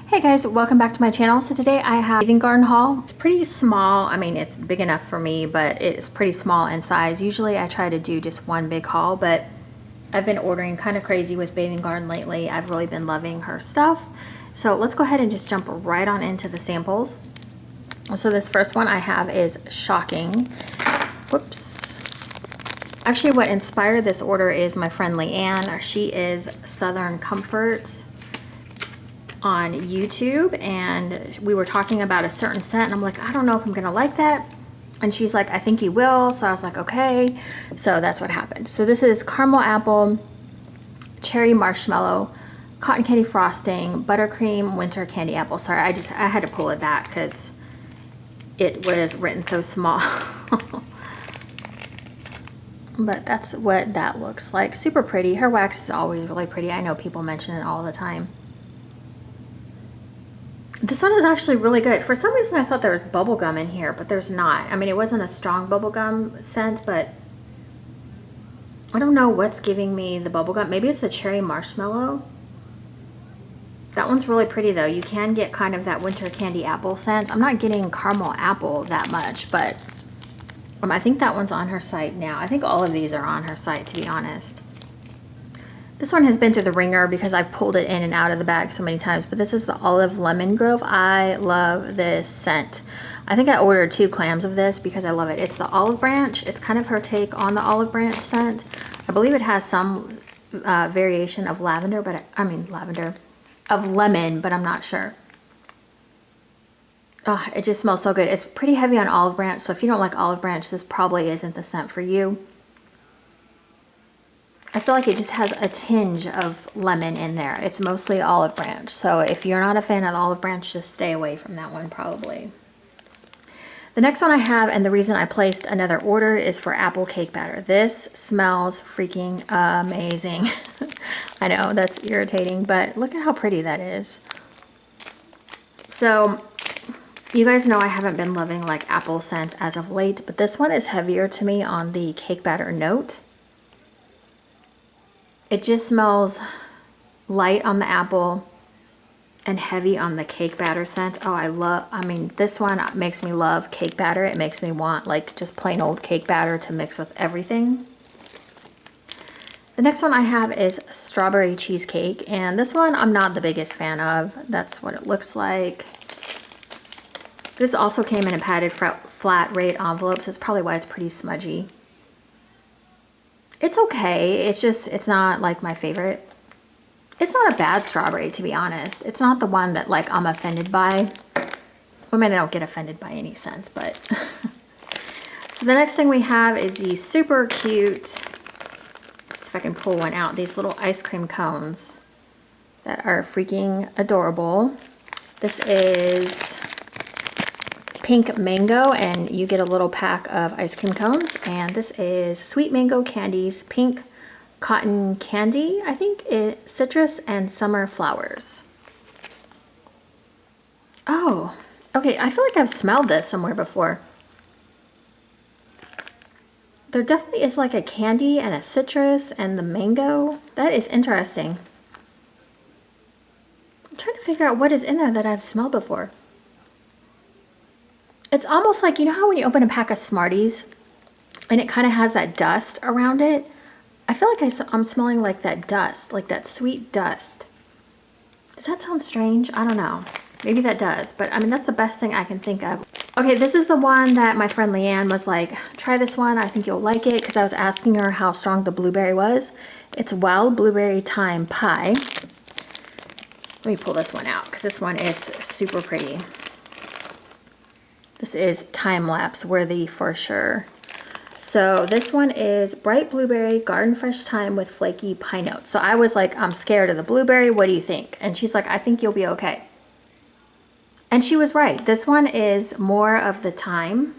Hey guys, welcome back to my channel. So today I have a bathing garden haul. It's pretty small. I mean, it's big enough for me, but it's pretty small in size. Usually I try to do just one big haul, but I've been ordering kind of crazy with Bathing Garden lately. I've really been loving her stuff. So let's go ahead and just jump right on into the samples. So this first one I have is shocking. Whoops. Actually, what inspired this order is my friend Leanne. She is Southern Comfort on YouTube, and we were talking about a certain scent, and I'm like, I don't know if I'm gonna like that, and she's like, I think you will. So I was like, okay. So that's what happened. So this is caramel apple, cherry marshmallow, cotton candy frosting, buttercream, winter candy apple. Sorry, I had to pull it back because it was written so small. But that's what that looks like. Super pretty. Her wax is always really pretty. I know people mention it all the time. This one is actually really good. For some reason I thought there was bubble gum in here, but there's not. I mean, it wasn't a strong bubble gum scent, but I don't know what's giving me the bubble gum. Maybe it's the cherry marshmallow. That one's really pretty though. You can get kind of that winter candy apple scent. I'm not getting caramel apple that much, but I think that one's on her site now. I think all of these are on her site, to be honest. This one has been through the ringer because I've pulled it in and out of the bag so many times, but this is the Olive Lemon Grove. I love this scent. I think I ordered 2 clams of this because I love it. It's the olive branch. It's kind of her take on the olive branch scent. I believe it has some variation of lavender, but of lemon, but I'm not sure. Oh, it just smells so good. It's pretty heavy on olive branch, so if you don't like olive branch, this probably isn't the scent for you. I feel like it just has a tinge of lemon in there. It's mostly olive branch. So if you're not a fan of olive branch, just stay away from that one probably. The next one I have, and the reason I placed another order, is for apple cake batter. This smells freaking amazing. I know that's irritating, but look at how pretty that is. So you guys know I haven't been loving like apple scents as of late, but this one is heavier to me on the cake batter note. It just smells light on the apple and heavy on the cake batter scent. Oh, I mean, this one makes me love cake batter. It makes me want like just plain old cake batter to mix with everything. The next one I have is strawberry cheesecake, and this one I'm not the biggest fan of. That's what it looks like. This also came in a padded flat rate envelope, so it's probably why it's pretty smudgy. It's okay. It's not like my favorite. It's not a bad strawberry, to be honest. It's not the one that like I'm offended by. I mean, I don't get offended by any scents, but. So the next thing we have is the super cute, let's see if I can pull one out, these little ice cream cones that are freaking adorable. This is pink mango, and you get a little pack of ice cream cones, and this is sweet mango candies, pink cotton candy, I think it citrus, and summer flowers. Oh, okay, I feel like I've smelled this somewhere before. There definitely is like a candy and a citrus and the mango. That is interesting. I'm trying to figure out what is in there that I've smelled before. It's almost like, you know how when you open a pack of Smarties and it kind of has that dust around it? I feel like I'm smelling like that dust, like that sweet dust. Does that sound strange? I don't know. Maybe that does, but I mean, that's the best thing I can think of. Okay, this is the one that my friend Leanne was like, try this one, I think you'll like it, because I was asking her how strong the blueberry was. It's Wild Blueberry Thyme Pie. Let me pull this one out, because this one is super pretty. This is time-lapse worthy for sure. So this one is bright blueberry, garden fresh thyme with flaky pine notes. So I was like, I'm scared of the blueberry. What do you think? And she's like, I think you'll be okay. And she was right. This one is more of the thyme.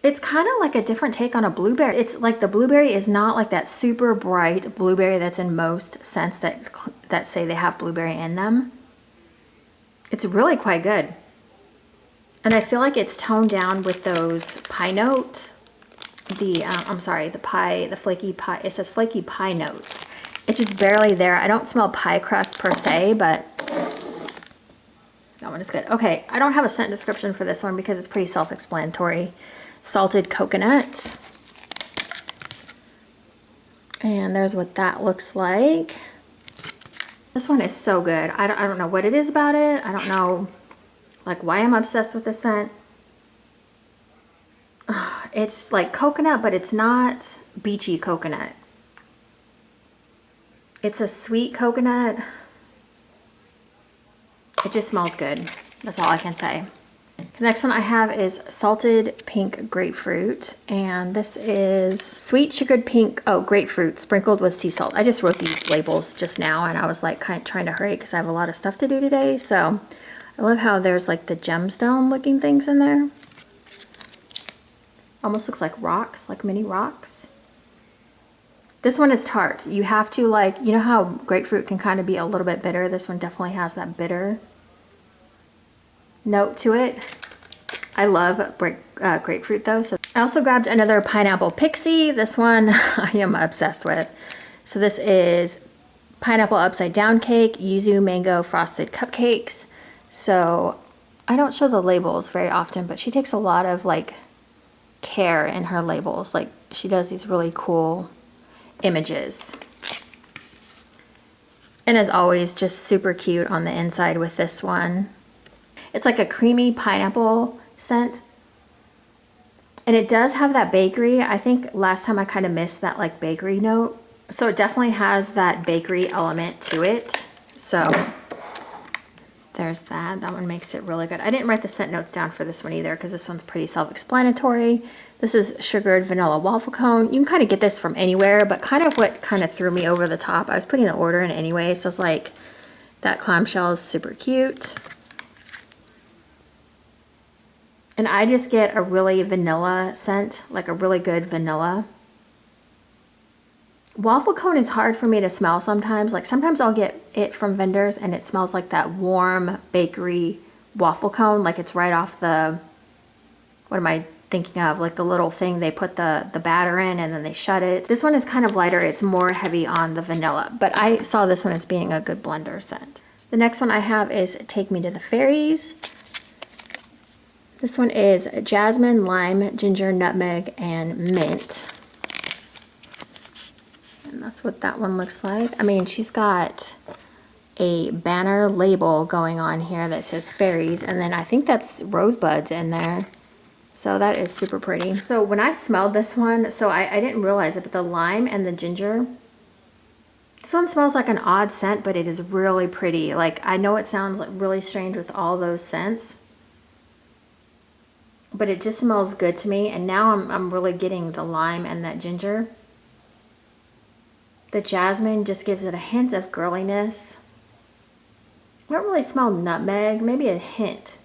It's kind of like a different take on a blueberry. It's like the blueberry is not like that super bright blueberry that's in most scents that say they have blueberry in them. It's really quite good. And I feel like it's toned down with those pie notes. The flaky pie, it says flaky pie notes. It's just barely there. I don't smell pie crust per se, but That one is good. Okay, I don't have a scent description for this one because it's pretty self-explanatory. Salted coconut. And there's what that looks like. This one is so good. I don't know what it is about it. I don't know like why I'm obsessed with this scent. It's like coconut, but it's not beachy coconut. It's a sweet coconut. It just smells good. That's all I can say. The next one I have is salted pink grapefruit, and this is sweet sugared pink, grapefruit sprinkled with sea salt. I just wrote these labels just now, and I was like kind of trying to hurry because I have a lot of stuff to do today. So I love how there's like the gemstone looking things in there. Almost looks like rocks, like mini rocks. This one is tart. You have to like, you know how grapefruit can kind of be a little bit bitter? This one definitely has that bitter note to it. I love grapefruit though. So I also grabbed another pineapple pixie. This one I am obsessed with. So this is pineapple upside down cake, yuzu mango frosted cupcakes. So I don't show the labels very often, but she takes a lot of like care in her labels. Like she does these really cool images. And as always, just super cute on the inside with this one. It's like a creamy pineapple scent. And it does have that bakery. I think last time I kind of missed that like bakery note. So it definitely has that bakery element to it. So there's that. That one makes it really good. I didn't write the scent notes down for this one either because this one's pretty self-explanatory. This is sugared vanilla waffle cone. You can kind of get this from anywhere, but kind of what kind of threw me over the top. I was putting the order in anyway, so it's like that clamshell is super cute. And I just get a really vanilla scent, like a really good vanilla. Waffle cone is hard for me to smell sometimes. Like sometimes I'll get it from vendors and it smells like that warm bakery waffle cone. Like it's right off the, what am I thinking of? Like the little thing they put the batter in and then they shut it. This one is kind of lighter. It's more heavy on the vanilla. But I saw this one as being a good blender scent. The next one I have is Take Me to the Fairies. This one is jasmine, lime, ginger, nutmeg, and mint. And that's what that one looks like. I mean, she's got a banner label going on here that says fairies, and then I think that's rosebuds in there. So that is super pretty. So when I smelled this one, so I didn't realize it, but the lime and the ginger, this one smells like an odd scent, but it is really pretty. Like I know it sounds like really strange with all those scents, but it just smells good to me. And now I'm really getting the lime and that ginger. The jasmine just gives it a hint of girliness. I don't really smell nutmeg, maybe a hint.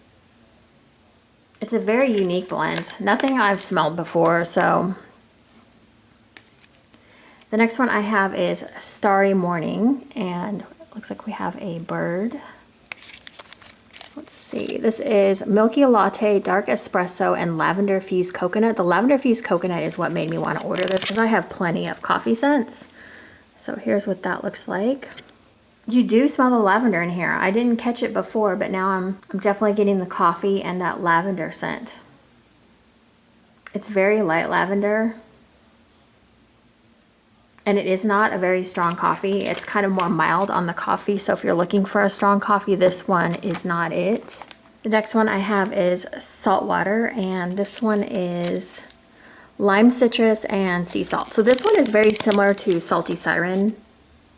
It's a very unique blend. Nothing I've smelled before, so. The next one I have is Starry Morning, and it looks like we have a bird. Let's see, this is Milky Latte, Dark Espresso, and Lavender Fused Coconut. The Lavender Fused Coconut is what made me want to order this because I have plenty of coffee scents. So here's what that looks like. You do smell the lavender in here. I didn't catch it before, but now I'm definitely getting the coffee and that lavender scent. It's very light lavender. And it is not a very strong coffee. It's kind of more mild on the coffee. So if you're looking for a strong coffee, this one is not it. The next one I have is Saltwater, and this one is lime citrus and sea salt. So this one is very similar to Salty Siren.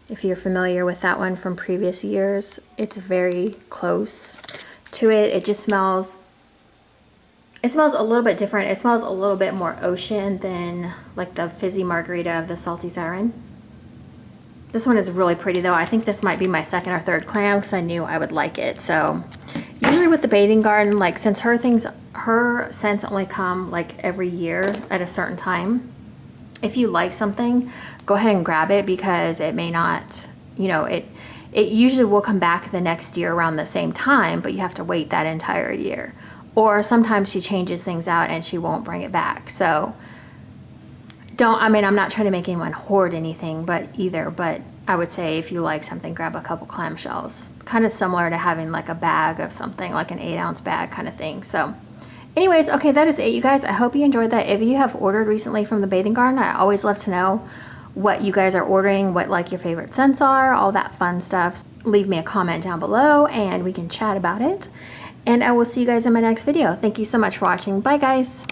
If you're familiar with that one from previous years, it's very close to it. It just smells, it smells a little bit different. It smells a little bit more ocean than like the fizzy margarita of the Salty Siren. This one is really pretty though. I think this might be my second or third clam because I knew I would like it. So usually with the Bathing Garden, like since her scents only come like every year at a certain time, if you like something, go ahead and grab it because it may not, you know, it usually will come back the next year around the same time, but you have to wait that entire year. Or sometimes she changes things out and she won't bring it back. So I'm not trying to make anyone hoard anything but I would say if you like something, grab a couple clamshells. kind of similar to having like a bag of something, like an 8-ounce bag kind of thing. So anyways, okay, that is it, you guys. I hope you enjoyed that. If you have ordered recently from the Bathing Garden, I always love to know what you guys are ordering, what like your favorite scents are, all that fun stuff. Leave me a comment down below and we can chat about it. And I will see you guys in my next video. Thank you so much for watching. Bye, guys.